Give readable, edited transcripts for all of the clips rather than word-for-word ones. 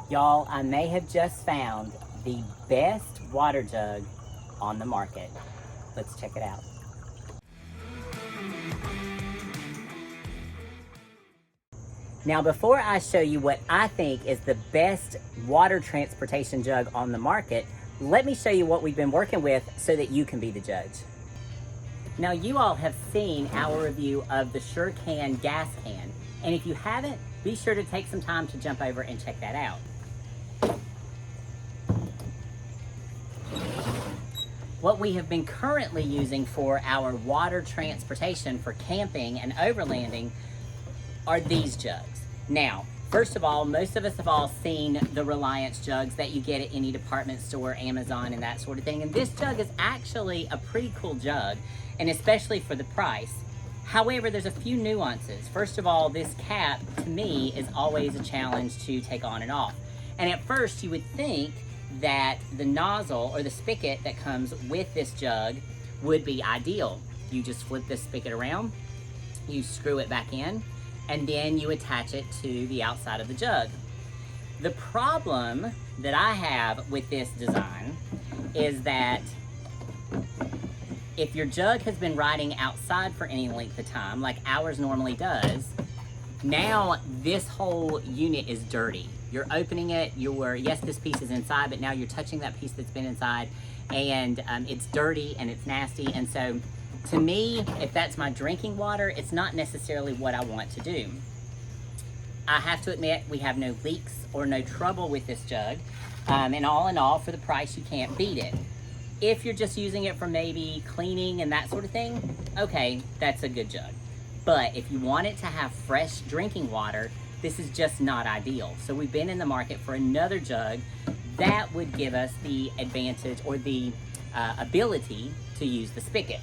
Y'all, I may have just found the best water jug on the market. Let's check it out. Now, before I show you what I think is the best water transportation jug on the market, let me show you what we've been working with so that you can be the judge. Now, you all have seen our review of the Surecan gas can, and if you haven't, be sure to take some time to jump over and check that out. What we have been currently using for our water transportation for camping and overlanding are these jugs. Now, first of all, most of us have all seen the Reliance jugs that you get at any department store, Amazon, and that sort of thing. And this jug is actually a pretty cool jug, and especially for the price. However, there's a few nuances. First of all, this cap, to me, is always a challenge to take on and off. And at first, you would think that the nozzle or the spigot that comes with this jug would be ideal. You just flip this spigot around, you screw it back in, and then you attach it to the outside of the jug. The problem that I have with this design is that if your jug has been riding outside for any length of time, like ours normally does, now this whole unit is dirty. You're opening it, yes, this piece is inside, but now you're touching that piece that's been inside, and it's dirty and it's nasty. And so to me, if that's my drinking water, it's not necessarily what I want to do. I have to admit, we have no leaks or no trouble with this jug. And in all, for the price, you can't beat it. If you're just using it for maybe cleaning and that sort of thing, okay, that's a good jug. But if you want it to have fresh drinking water, this is just not ideal. So we've been in the market for another jug that would give us the advantage or the ability to use the spigot.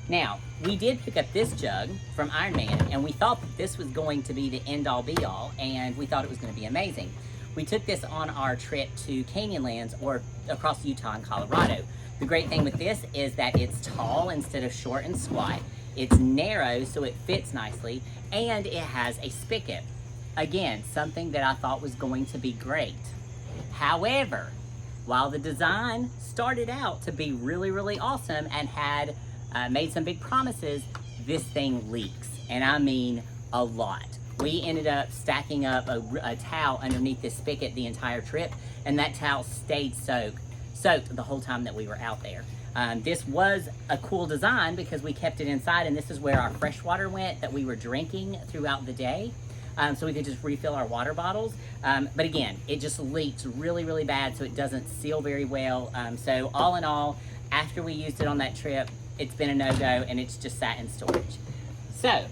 Now, we did pick up this jug from Ironman, and we thought that this was going to be the end-all be-all, and we thought it was going to be amazing. We took this on our trip to Canyonlands, or across Utah and Colorado. The great thing with this is that it's tall instead of short and squat. It's narrow, so it fits nicely, and it has a spigot. Again, something that I thought was going to be great. However, while the design started out to be really, really awesome and had made some big promises, this thing leaks, and I mean a lot. We ended up stacking up a towel underneath this spigot the entire trip, and that towel stayed soaked the whole time that we were out there. This was a cool design because we kept it inside, and this is where our fresh water went that we were drinking throughout the day. So we could just refill our water bottles. But again, it just leaks really, really bad, so it doesn't seal very well. So all in all, after we used it on that trip, it's been a no-go, and it's just sat in storage. So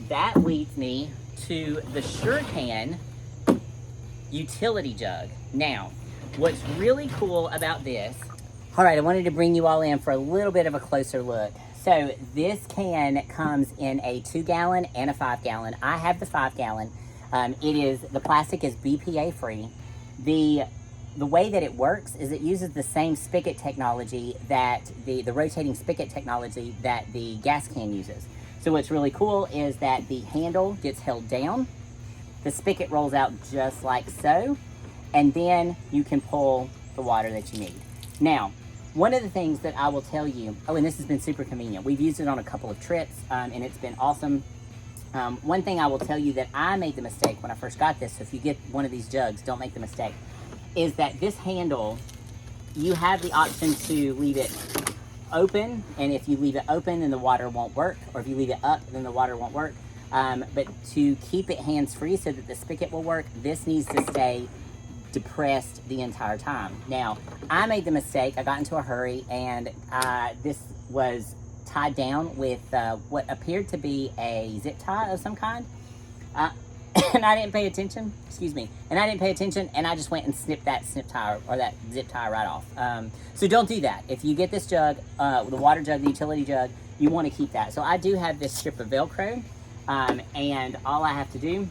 that leads me to the Surecan utility jug. Now, what's really cool about this, all right, I wanted to bring you all in for a little bit of a closer look. So this can comes in a 2-gallon and a 5-gallon. I have the 5-gallon. The plastic is BPA free. The way that it works is it uses the same spigot technology that the rotating spigot technology that the gas can uses. So what's really cool is that the handle gets held down, the spigot rolls out just like so, and then you can pull the water that you need. Now, one of the things that I will tell you, and this has been super convenient. We've used it on a couple of trips, and it's been awesome. One thing I will tell you that I made the mistake when I first got this, so if you get one of these jugs, don't make the mistake, is that this handle, you have the option to leave it open, and if you leave it open, then the water won't work, or if you leave it up, then the water won't work. But to keep it hands-free so that the spigot will work, this needs to stay depressed the entire time. Now, I made the mistake, I got into a hurry, and this was tied down with what appeared to be a zip tie of some kind. And I didn't pay attention, and I just went and snipped that zip tie right off. So don't do that. If you get this jug, the water jug, the utility jug, you want to keep that. So I do have this strip of Velcro, and all I have to do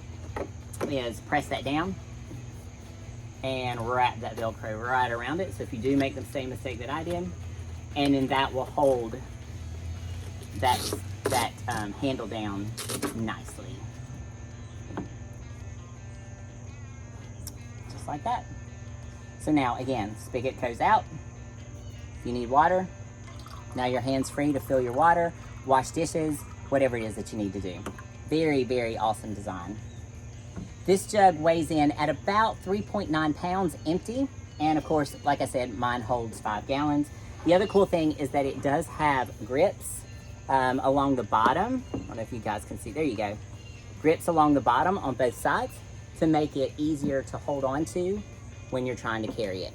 is press that down and wrap that Velcro right around it. So if you do make the same mistake that I did, and then that will hold that handle down nicely. just like that. So now, again, spigot goes out. If you need water, now your hand's free to fill your water, wash dishes, whatever it is that you need to do. Very, very awesome design. This jug weighs in at about 3.9 pounds empty. And of course, like I said, mine holds 5 gallons. The other cool thing is that it does have grips along the bottom. I don't know if you guys can see, there you go. Grips along the bottom on both sides to make it easier to hold on to when you're trying to carry it.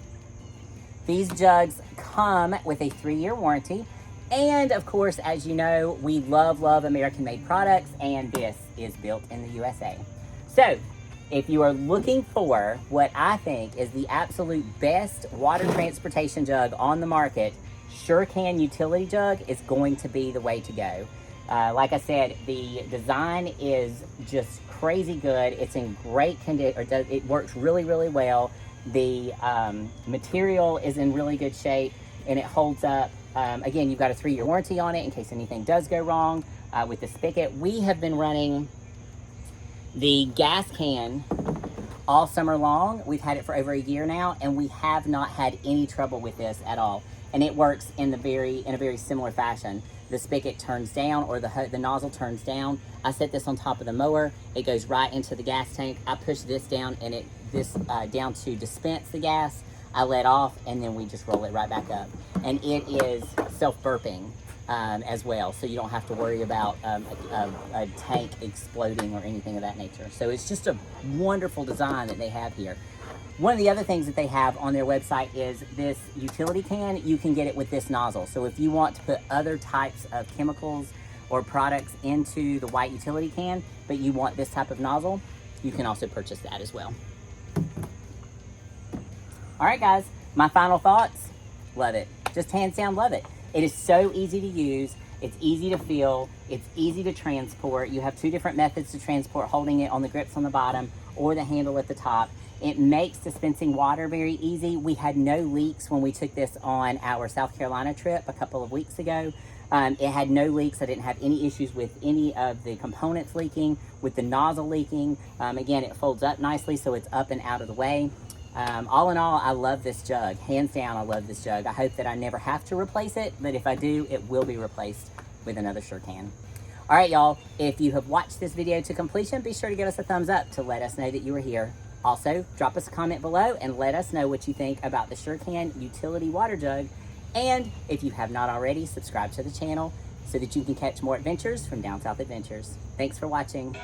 These jugs come with a 3-year warranty. And of course, as you know, we love American-made products, and this is built in the USA. So, if you are looking for what I think is the absolute best water transportation jug on the market, Surecan utility jug is going to be the way to go. Like I said, the design is just crazy good. It's in great condition, it works really, really well. The material is in really good shape, and it holds up. Again, you've got a 3-year warranty on it in case anything does go wrong with the spigot. We have been running the gas can all summer long. We've had it for over a year now, and we have not had any trouble with this at all. And it works in a very similar fashion. The spigot turns down, or the nozzle turns down. I set this on top of the mower. It goes right into the gas tank. I push this down, and down to dispense the gas. I let off, and then we just roll it right back up. And it is self-burping as well, so you don't have to worry about a tank exploding or anything of that nature. So it's just a wonderful design that they have here. One of the other things that they have on their website is this utility can. You can get it with this nozzle. So if you want to put other types of chemicals or products into the white utility can, but you want this type of nozzle, you can also purchase that as well. All right, guys, my final thoughts, love it. Just hands down, love it. It is so easy to use. It's easy to fill. It's easy to transport. You have 2 different methods to transport, holding it on the grips on the bottom or the handle at the top. It makes dispensing water very easy. We had no leaks when we took this on our South Carolina trip a couple of weeks ago. It had no leaks. I didn't have any issues with any of the components leaking, with the nozzle leaking. Again, it folds up nicely, so it's up and out of the way. All in all, I love this jug. Hands down, I love this jug. I hope that I never have to replace it, but if I do, it will be replaced with another Surecan. All right, y'all, if you have watched this video to completion, be sure to give us a thumbs up to let us know that you were here. Also, drop us a comment below and let us know what you think about the Surecan utility water jug. And if you have not already, subscribe to the channel so that you can catch more adventures from Down South Adventures. Thanks for watching.